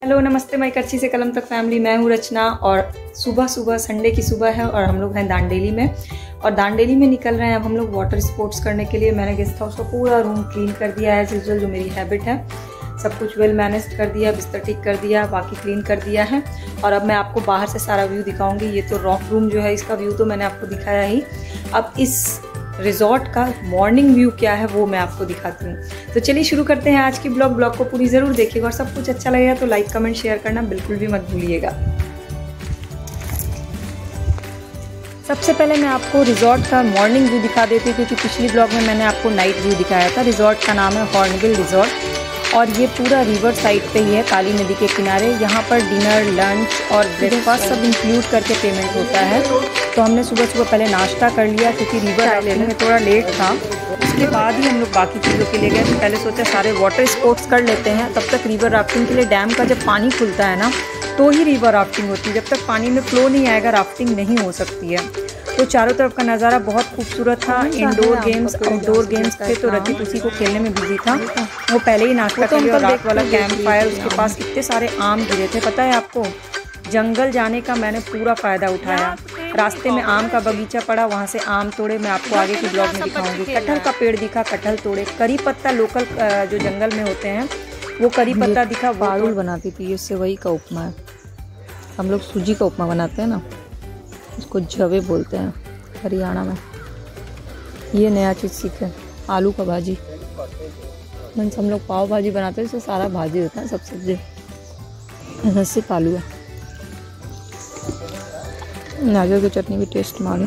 Hello नमस्ते माई कच्ची से कलम तक फैमिली, मैं हूँ रचना और सुबह सुबह संडे की सुबह है और हम लोग हैं दांडेली में और दांडेली में निकल रहे हैं अब हम लोग वाटर स्पोर्ट्स करने के लिए। मैंने गेस्ट हाउस का पूरा रूम क्लीन कर दिया है एज यूजुअल, जो मेरी हैबिट है। सब कुछ वेल मैनेज कर दिया, बिस्तर ठीक कर दिया, बाकी क्लीन कर दिया है। और अब मैं आपको बाहर से सारा व्यू दिखाऊंगी। ये तो रॉक रूम जो है इसका व्यू तो मैंने आपको दिखाया ही। अब इस रिजॉर्ट का मॉर्निंग व्यू क्या है वो मैं आपको दिखाती हूँ। तो चलिए शुरू करते हैं आज की ब्लॉग को पूरी ज़रूर देखिएगा और सब कुछ अच्छा लगेगा तो लाइक कमेंट शेयर करना बिल्कुल भी मत भूलिएगा। सबसे पहले मैं आपको रिजॉर्ट का मॉर्निंग व्यू दिखा देती हूँ क्योंकि पिछली ब्लॉग में मैंने आपको नाइट व्यू दिखाया था। रिजॉर्ट का नाम है हॉर्नबिल रिजॉर्ट और ये पूरा रिवर साइड पे ही है, काली नदी के किनारे। यहाँ पर डिनर, लंच और ब्रेकफास्ट सब इंक्लूड करके पेमेंट होता है। तो हमने सुबह सुबह पहले नाश्ता कर लिया क्योंकि रिवर राफ्टिंग में थोड़ा लेट था। उसके बाद ही हम लोग बाकी चीज़ों के लिए गए। तो पहले सोचा सारे वाटर स्पोर्ट्स कर लेते हैं, तब तक रिवर राफ्टिंग के लिए डैम का जब पानी खुलता है ना तो ही रिवर राफ्टिंग होती है। जब तक पानी में फ्लो नहीं आएगा राफ्टिंग नहीं हो सकती है। तो चारों तरफ का नज़ारा बहुत खूबसूरत था। इंडोर गेम्स, आउटडोर गेम्स थे तो रचित उसी को खेलने में बिजी था। वो पहले ही नाश्ता कर लिया और रात वाला कैंप फायर, उसके पास कितने सारे आम गिरे थे पता है आपको। जंगल जाने का मैंने पूरा फ़ायदा उठाया। रास्ते में आम का बगीचा पड़ा, वहाँ से आम तोड़े। मैं आपको आगे की ब्लॉग में दिखाऊंगी। कटहल का पेड़ दिखा, कटहल तोड़े। करी पत्ता लोकल जो जंगल में होते हैं वो करी पत्ता दिखा। बारुल बनाती थी, इससे वही का उपमा है। हम लोग सूजी का उपमा बनाते हैं ना, उसको जवे बोलते हैं हरियाणा में। ये नया चीज़ सीखे। आलू का भाजी मीन्स हम लोग पाव भाजी बनाते हैं, इसमें सारा भाजी होता है, सब सब्जी। सिर्फ आलू है। नारियल की चटनी भी टेस्ट मारे।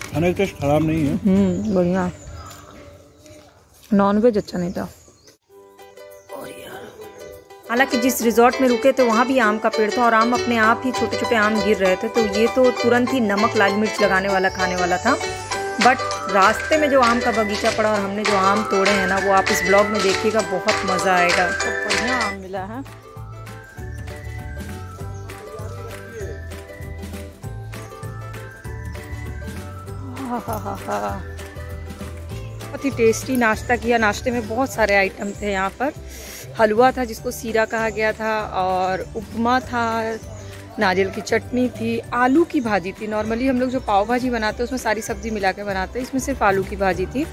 खाने का टेस्ट खराब नहीं है। बढ़िया। नॉनवेज अच्छा नहीं था। हालांकि जिस रिजॉर्ट में रुके थे वहाँ भी आम का पेड़ था और आम अपने आप ही छोटे छोटे आम गिर रहे थे। तो ये तो तुरंत ही नमक लाल मिर्च लगाने वाला खाने वाला था। बट रास्ते में जो आम का बगीचा पड़ा और हमने जो आम तोड़े हैं ना वो आप इस ब्लॉग में देखिएगा, बहुत मज़ा आएगा। तो बढ़िया आम मिला है। बहुत ही टेस्टी नाश्ता किया। नाश्ते में बहुत सारे आइटम थे। यहाँ पर हलवा था जिसको सीरा कहा गया था और उपमा था, नारियल की चटनी थी, आलू की भाजी थी। नॉर्मली हम लोग जो पाव भाजी बनाते हैं उसमें सारी सब्जी मिला के बनाते हैं, इसमें सिर्फ आलू की भाजी थी।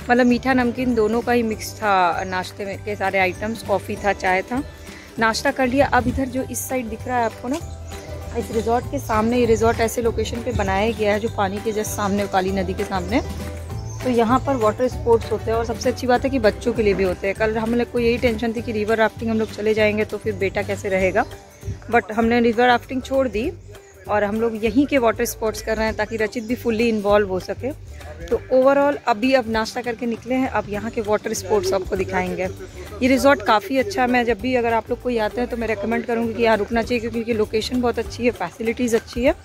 मतलब मीठा नमकीन दोनों का ही मिक्स था नाश्ते में के सारे आइटम्स। कॉफ़ी था, चाय था। नाश्ता कर लिया। अब इधर जो इस साइड दिख रहा है आपको ना, इस रिजॉर्ट के सामने, ये रिजॉर्ट ऐसे लोकेशन पे बनाया गया है जो पानी के जस्ट सामने, काली नदी के सामने। तो यहाँ पर वाटर स्पोर्ट्स होते हैं और सबसे अच्छी बात है कि बच्चों के लिए भी होते हैं। कल हम लोग को यही टेंशन थी कि रिवर राफ्टिंग हम लोग चले जाएंगे तो फिर बेटा कैसे रहेगा, बट हमने रिवर राफ्टिंग छोड़ दी और हम लोग यहीं के वाटर स्पोर्ट्स कर रहे हैं ताकि रचित भी फुल्ली इन्वॉल्व हो सके। तो ओवरऑल अब नाश्ता करके निकले हैं, अब यहाँ के वाटर स्पोर्ट्स आपको दिखाएंगे। ये रिजॉर्ट काफ़ी अच्छा है। मैं जब भी अगर आप लोग कोई आते हैं तो मैं रेकमेंड करूँगी कि यहाँ रुकना चाहिए क्योंकि लोकेशन बहुत अच्छी है, फैसिलिटीज़ अच्छी है।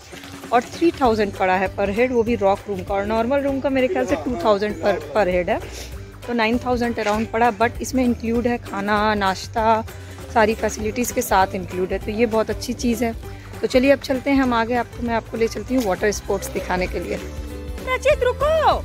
और 3000 पड़ा है पर हेड, वो भी रॉक रूम का। और नॉर्मल रूम का मेरे ख्याल से 2000 पर हेड है, तो 9000 अराउंड पड़ा। बट इसमें इंक्लूड है खाना, नाश्ता, सारी फैसिलिटीज़ के साथ इंक्लूड है, तो ये बहुत अच्छी चीज़ है। तो चलिए अब चलते हैं हम आगे। मैं आपको ले चलती हूँ वाटर स्पोर्ट्स दिखाने के लिए। रचित रुको।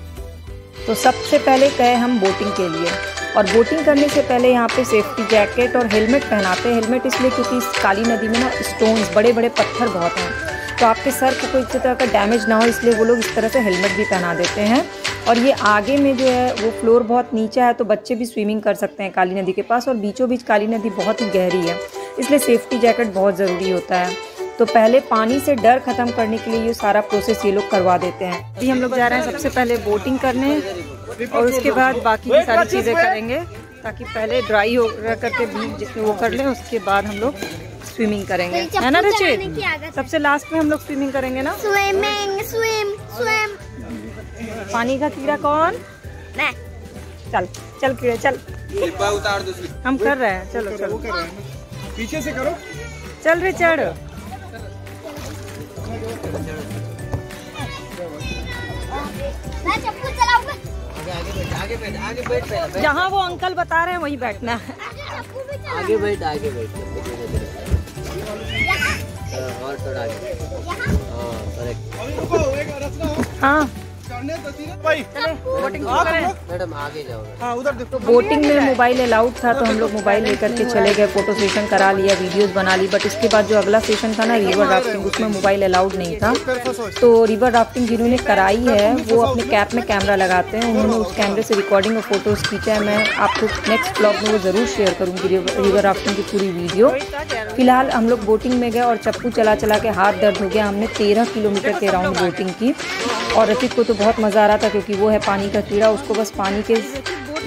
तो सबसे पहले गए हम बोटिंग के लिए और बोटिंग करने से पहले यहाँ पे सेफ्टी जैकेट और हेलमेट पहनाते हैं। हेलमेट इसलिए क्योंकि इस काली नदी में ना स्टोन्स, बड़े बड़े पत्थर बहुत हैं, तो आपके सर को कोई तरह का डैमेज ना हो इसलिए वो लोग इस तरह से हेलमेट भी पहना देते हैं। और ये आगे में जो है वो फ्लोर बहुत नीचा है तो बच्चे भी स्विमिंग कर सकते हैं काली नदी के पास। और बीचों बीच काली नदी बहुत ही गहरी है, इसलिए सेफ्टी जैकेट बहुत ज़रूरी होता है। तो पहले पानी से डर ख़त्म करने के लिए ये सारा प्रोसेस ये लोग करवा देते हैं। अभी हम लोग जा रहे हैं सबसे पहले बोटिंग करने और उसके बाद बाकी की सारी चीज़ें करेंगे ताकि पहले ड्राई हो करके बीच जितने वो कर लें, उसके बाद हम लोग स्विमिंग करेंगे, है ना रचित? सबसे लास्ट में हम लोग स्विमिंग करेंगे ना। स्विम। पानी का कीड़ा कौन? मैं। चल चल कीड़े चल। हम कर रहे हैं, चलो चलो पीछे से करो। चल रे चढ़। जहाँ वो अंकल बता रहे हैं वहीं बैठना है। आगे बैठ, आगे बैठ। और थोड़ा आगे। हाँ, हाँ भाई बोटिंग शुरू करें। मैडम आगे जाओ। हाँ उधर देखो। बोटिंग में मोबाइल अलाउड था तो हम लोग मोबाइल लेकर के चले गए, फोटो सेशन करा लिया, वीडियोस बना ली। बट इसके बाद जो अगला सेशन था ना रिवर राफ्टिंग, उसमें मोबाइल अलाउड नहीं था। तो रिवर राफ्टिंग जिन्होंने कराई है वो अपने कैप में कैमरा लगाते हैं, उन्होंने उस कैमरे से रिकॉर्डिंग और फोटोज़ खींचा है। मैं आपको नेक्स्ट ब्लॉग में वो ज़रूर शेयर करूँगी रिवर राफ्टिंग की पूरी वीडियो। फिलहाल हम लोग बोटिंग में गए और चप्पू चला चला के हाथ दर्द हो गया। हमने 13 किलोमीटर के राउंड बोटिंग की और रफीक को तो बहुत मज़ा आ रहा था क्योंकि वो है पानी का कीड़ा, उसको बस पानी के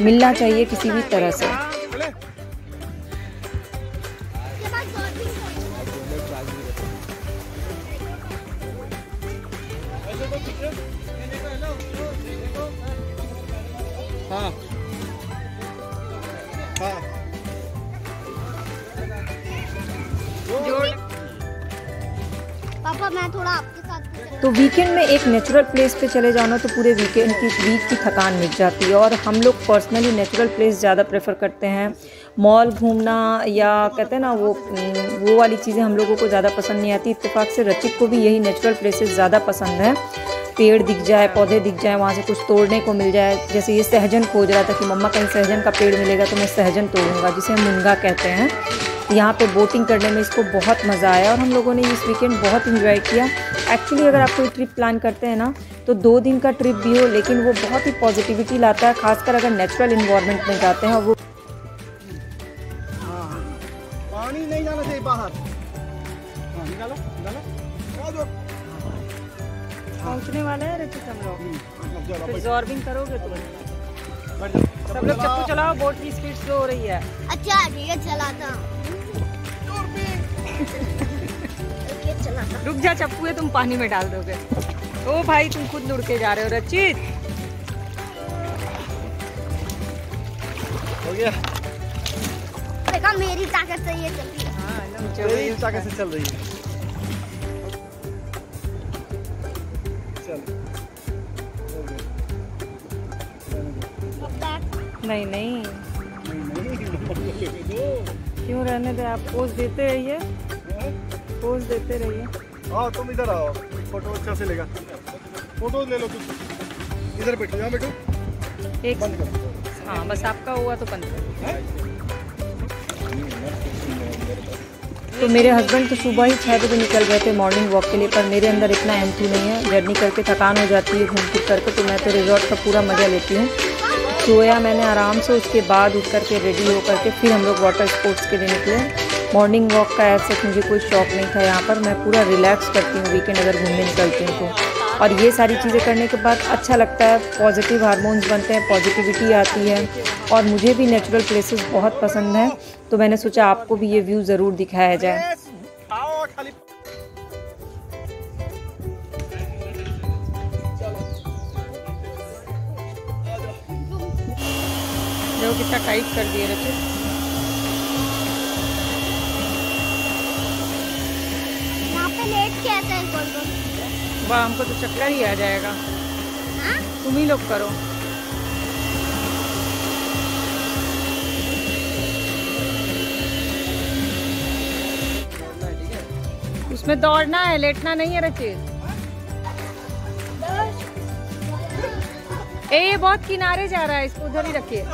मिलना चाहिए किसी भी तरह से। हाँ हाँ पापा मैं थोड़ा आपके साथ। तो वीकेंड में एक नेचुरल प्लेस पे चले जाओ ना तो पूरे वीक की थकान मिट जाती है। और हम लोग पर्सनली नेचुरल प्लेस ज़्यादा प्रेफर करते हैं। मॉल घूमना या कहते हैं ना वो वाली चीज़ें हम लोगों को ज़्यादा पसंद नहीं आती। इत्तेफाक से रचित को भी यही नेचुरल प्लेसेस ज़्यादा पसंद है। पेड़ दिख जाए, पौधे दिख जाए, वहाँ से कुछ तोड़ने को मिल जाए। जैसे ये सहजन खोज रहा था कि मम्मा कहीं सहजन का पेड़ मिलेगा तो मैं सहजन तोड़ूंगा, जिसे हम मुनगा कहते हैं। यहाँ पे बोटिंग करने में इसको बहुत मज़ा आया और हम लोगों ने इस वीकेंड बहुत इंजॉय किया। एक्चुअली अगर आप कोई ट्रिप प्लान करते हैं ना तो 2 दिन का ट्रिप भी हो लेकिन वो बहुत ही पॉजिटिविटी लाता है, खासकर अगर नेचुरल इन्वायरमेंट में जाते हैं। और वो पानी नहीं जाना चाहिए बाहर। हाँ निकालो निकालो। पहुँचने वाले हैं रचित हम लोग, फिर जॉर्बिंग करोगे तो सब लोग चप्पू चलाओ, बोट की स्पीड स्लो हो रही है। अच्छा ये चलाता चलाता। रुक जा चप्पू है, तुम पानी में डाल दोगे। ओ भाई तुम खुद लुढ़ के जा रहे हो रचित। हो गया। देखा मेरी ताकत से ये चल रही है। हाँ मेरी ताकत से चल रही है। चल नहीं नहीं क्यों रहने दे, आप पोज देते रहिए, पोज देते रहिए। हाँ तुम इधर आओ, फोटो अच्छा से लेगा। फोटो ले लो तुम, इधर बैठो, यहाँ बैठो। एक बंद करो। हाँ बस आपका हुआ तो बंद करो। तो मेरे हस्बैंड तो सुबह ही 6 बजे निकल गए थे मॉर्निंग वॉक के लिए, पर मेरे अंदर इतना एंथू नहीं है। जर्नी करके थकान हो जाती है घूम फिर करके, तो मैं तो रिजॉर्ट का पूरा मज़ा लेती हूँ। सोया मैंने आराम से, उसके बाद उठ करके रेडी हो करके फिर हम लोग वाटर स्पोर्ट्स के लिए निकले। मॉर्निंग वॉक का ऐसा मुझे कोई शौक नहीं था। यहाँ पर मैं पूरा रिलैक्स करती हूँ वीकेंड अगर घूमने निकलती हूँ तो। और ये सारी चीज़ें करने के बाद अच्छा लगता है, पॉजिटिव हार्मोन्स बनते हैं, पॉजिटिविटी आती है। और मुझे भी नेचुरल प्लेसेस बहुत पसंद हैं, तो मैंने सोचा आपको भी ये व्यू ज़रूर दिखाया जाए। जो कितना टाइट कर दिए रचित। यहाँ पे लेट के ऐसा है गोल गोल। वाह हमको तो चक्कर ही आ जाएगा। हाँ? तुम ही लोग करो। उसमें दौड़ना है, लेटना नहीं है रचित। ये बहुत किनारे जा रहा है, इसको उधर ही रखिए।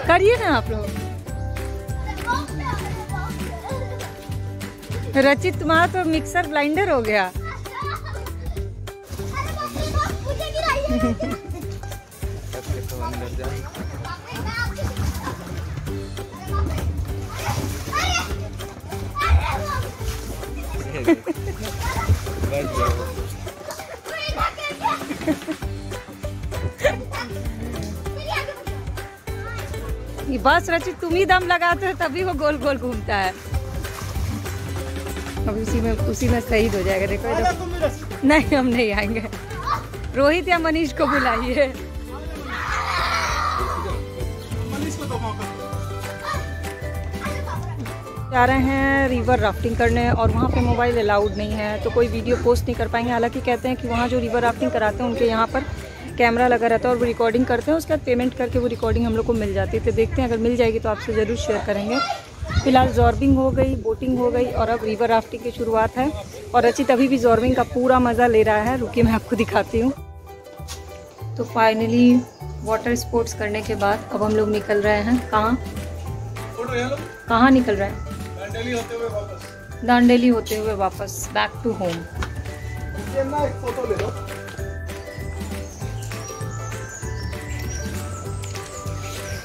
करिए ना आप लोग। रचित तुम्हारा तो मिक्सर ब्लाइंडर हो गया। बस रचित तुम ही दम लगाते हो तभी वो गोल गोल घूमता है। अब उसी में शहीद हो जाएगा। देखो नहीं हम नहीं आएंगे। रोहित या मनीष को बुलाइए। जा रहे हैं रिवर राफ्टिंग करने और वहाँ पे मोबाइल अलाउड नहीं है, तो कोई वीडियो पोस्ट नहीं कर पाएंगे। हालांकि कहते हैं कि वहाँ जो रिवर राफ्टिंग कराते हैं उनके यहाँ पर कैमरा लगा रहता है और वो रिकॉर्डिंग करते हैं, उसके बाद पेमेंट करके वो रिकॉर्डिंग हम लोग को मिल जाती है। तो देखते हैं, अगर मिल जाएगी तो आपसे ज़रूर शेयर करेंगे। फिलहाल जॉर्बिंग हो गई, बोटिंग हो गई और अब रिवर राफ्टिंग की शुरुआत है। और रचित अभी भी जॉर्बिंग का पूरा मज़ा ले रहा है। रुकिए मैं आपको दिखाती हूँ। तो फाइनली वाटर स्पोर्ट्स करने के बाद अब हम लोग निकल रहे हैं। कहाँ निकल रहे हैं? दांडेली होते हुए वापस बैक टू होम। फोटो ले लो।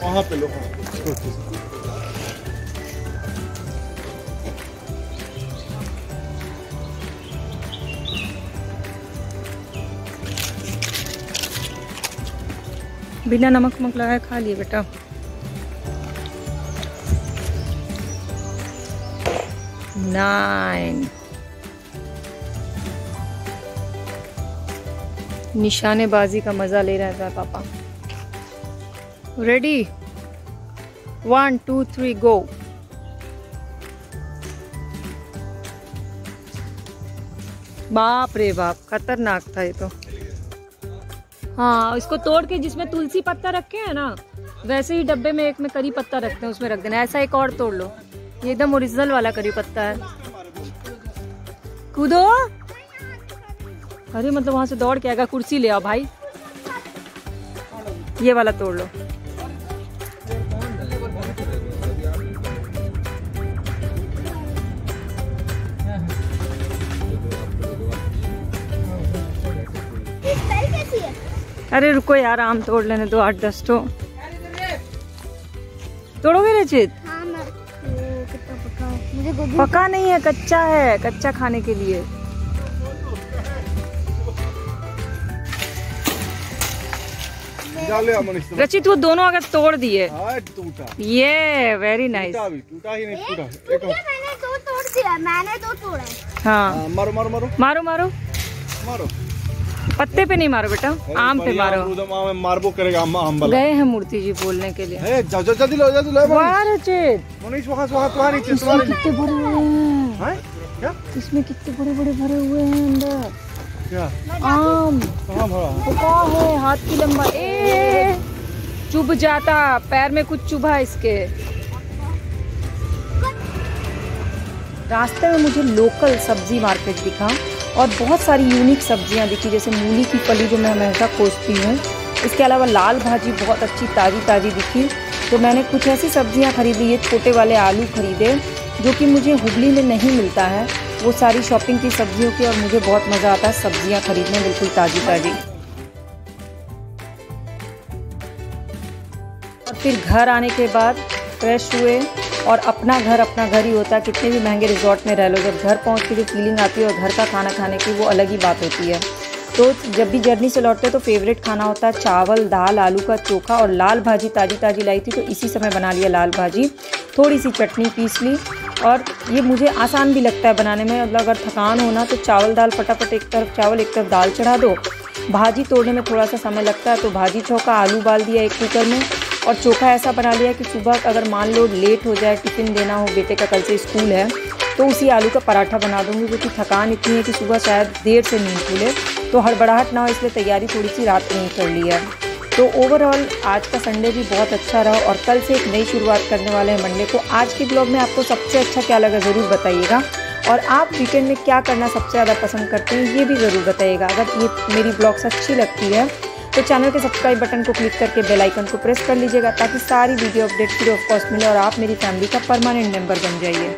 वहाँ पे लो। बिना नमक वमक लगाए खा लिए बेटा। नाइन। निशानेबाजी का मजा ले रहा था पापा। रेडी 1 2 3 गो। बाप रे बाप, खतरनाक था ये तो। हाँ, इसको तोड़ के जिसमें तुलसी पत्ता रखे हैं ना, वैसे ही डब्बे में एक में करी पत्ता रखते हैं, उसमें रख देना। ऐसा एक और तोड़ लो, ये एकदम ओरिजिनल वाला करी पत्ता है। कूदो। अरे मतलब वहां से दौड़ के आएगा। कुर्सी ले आओ भाई। ये वाला तोड़ लो। अरे रुको यार, आम तोड़ लेने दो 8-10 तो। तोड़ोगे रचित? हाँ, मैं कितना पका है? मुझे गोभी पका नहीं है, कच्चा है, कच्चा खाने के लिए। रचित वो दोनों अगर तोड़ दिए। ये वेरी नाइस। टूटा ही नहीं, टूटा। मैंने दो तोड़ दिया, मैंने दो तोड़ा। हाँ, मारो मारो मारो मारो मारो मारो। पत्ते पे नहीं मारो बेटा, आम पे मारो। मारबो करेगा आम वाला। गए हैं मूर्ति जी बोलने के लिए। जल्दी लो, जल्दी लो। रचित मनीष वहाँ नीचे तुम्हारे कितने भरे हुए हैं? क्या? इसमें कितने बड़े बड़े भरे हुए हैं अंदर। क्या? आम कहाँ भरा? पका है, हाथ की लंबा। ए चुभ जाता, पैर में कुछ चुभा इसके। रास्ते में मुझे लोकल सब्जी मार्केट दिखा और बहुत सारी यूनिक सब्जियां दिखी, जैसे मूली की फली जो मैं हमेशा खोजती हूँ। इसके अलावा लाल भाजी बहुत अच्छी ताज़ी दिखी, तो मैंने कुछ ऐसी सब्जियां खरीदी। ये छोटे वाले आलू खरीदे जो कि मुझे हुबली में नहीं मिलता है। वो सारी शॉपिंग की सब्जियों की, और मुझे बहुत मज़ा आता है सब्जियां खरीदने, बिल्कुल ताज़ी। और फिर घर आने के बाद फ्रेश हुए, और अपना घर ही होता है। कितने भी महंगे रिजॉर्ट में रह लो, जब घर पहुंच के जो फीलिंग आती है और घर का खाना खाने की, वो अलग ही बात होती है। तो जब भी जर्नी से लौटते तो फेवरेट खाना होता है चावल, दाल, आलू का चोखा और लाल भाजी। ताज़ी लाई थी तो इसी समय बना लिया लाल भाजी। थोड़ी सी चटनी पीस ली, और ये मुझे आसान भी लगता है बनाने में। मतलब अगर थकान हो ना, तो चावल दाल फटाफट, एक तरफ चावल एक तरफ दाल चढ़ा दो। भाजी तोड़ने में थोड़ा सा समय लगता है, तो भाजी चौका, आलू उबाल दिया एक कुकर में, और चोखा ऐसा बना लिया कि सुबह अगर मान लो लेट हो जाए, टिफ़िन देना हो, बेटे का कल से स्कूल है, तो उसी आलू का पराठा बना दूंगी, क्योंकि थकान इतनी है कि सुबह शायद देर से नींद खुले, तो हड़बड़ाहट ना हो, इसलिए तैयारी थोड़ी सी रात में ही कर ली है। तो ओवरऑल आज का संडे भी बहुत अच्छा रहा, और कल से एक नई शुरुआत करने वाले हैं मंडे को। आज के ब्लॉग में आपको सबसे अच्छा क्या लगा ज़रूर बताइएगा, और आप वीकेंड में क्या करना सबसे ज़्यादा पसंद करते हैं ये भी ज़रूर बताइएगा। अगर ये मेरी ब्लॉग्स अच्छी लगती है तो चैनल के सब्सक्राइब बटन को क्लिक करके बेल आइकन को प्रेस कर लीजिएगा, ताकि सारी video update free of cost मिले और आप मेरी फैमिली का परमानेंट मेंबर बन जाइए।